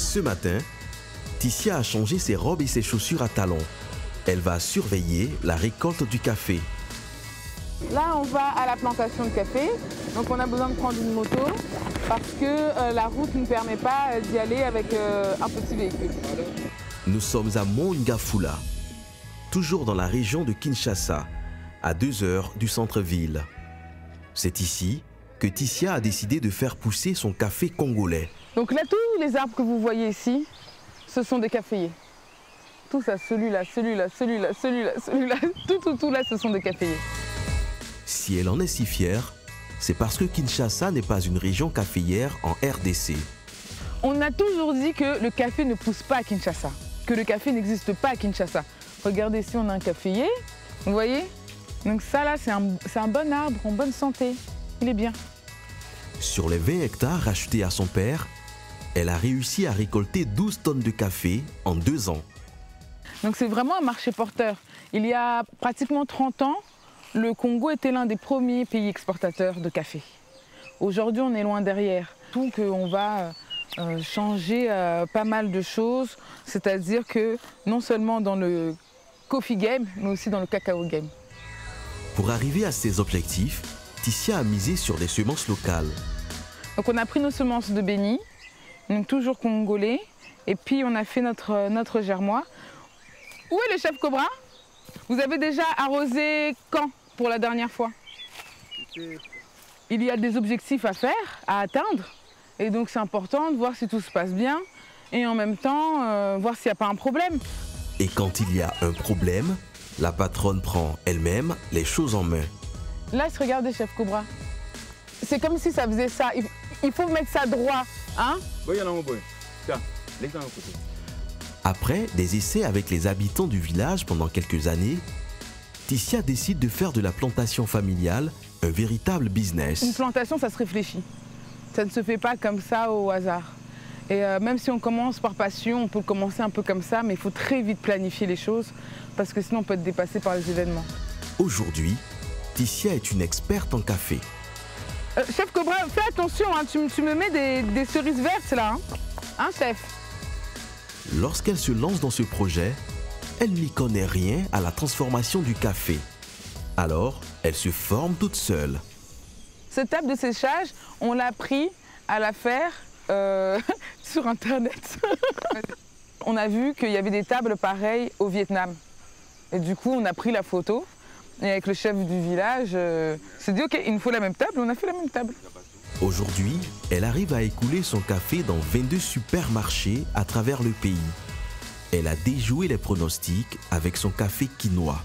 Ce matin, Ticia a changé ses robes et ses chaussures à talons. Elle va surveiller la récolte du café. Là, on va à la plantation de café. Donc, on a besoin de prendre une moto parce que la route ne permet pas d'y aller avec un petit véhicule. Nous sommes à Mongafula, toujours dans la région de Kinshasa, à 2 heures du centre-ville. C'est ici que Ticia a décidé de faire pousser son café congolais. Donc là, tous les arbres que vous voyez ici, ce sont des caféiers. Tout ça, celui-là, celui-là, celui-là, celui-là, celui-là, tout là, ce sont des caféiers. Si elle en est si fière, c'est parce que Kinshasa n'est pas une région caféière en RDC. On a toujours dit que le café ne pousse pas à Kinshasa, que le café n'existe pas à Kinshasa. Regardez ici, on a un caféier, vous voyez? Donc ça là, c'est un bon arbre, en bonne santé, il est bien. Sur les 20 hectares rachetés à son père, elle a réussi à récolter 12 tonnes de café en 2 ans. Donc c'est vraiment un marché porteur. Il y a pratiquement 30 ans, le Congo était l'un des premiers pays exportateurs de café. Aujourd'hui, on est loin derrière. Donc on va changer pas mal de choses, c'est-à-dire que non seulement dans le coffee game, mais aussi dans le cacao game. Pour arriver à ces objectifs, Ticia a misé sur des semences locales. Donc on a pris nos semences de Béni, donc toujours congolais, et puis on a fait notre germois. Où est le chef Cobra? Vous avez déjà arrosé quand pour la dernière fois? Il y a des objectifs à faire, à atteindre, et donc c'est important de voir si tout se passe bien, et en même temps, voir s'il n'y a pas un problème. Et quand il y a un problème, la patronne prend elle-même les choses en main. Là, regardez, chef Cobra. C'est comme si ça faisait ça. Il faut mettre ça droit, hein? Après des essais avec les habitants du village pendant quelques années, Ticia décide de faire de la plantation familiale un véritable business. Une plantation, ça se réfléchit. Ça ne se fait pas comme ça au hasard. Et même si on commence par passion, on peut commencer un peu comme ça, mais il faut très vite planifier les choses parce que sinon on peut être dépassé par les événements. Aujourd'hui, Ticia est une experte en café. Chef Cobra, fais attention, hein, tu me mets des cerises vertes là. Hein, chef? Lorsqu'elle se lance dans ce projet, elle n'y connaît rien à la transformation du café. Alors, elle se forme toute seule. Cette table de séchage, on l'a appris à la faire sur Internet. On a vu qu'il y avait des tables pareilles au Vietnam. Et du coup, on a pris la photo. Et avec le chef du village, on s'est dit, OK, il nous faut la même table. On a fait la même table. Aujourd'hui, elle arrive à écouler son café dans 22 supermarchés à travers le pays. Elle a déjoué les pronostics avec son café quinoa.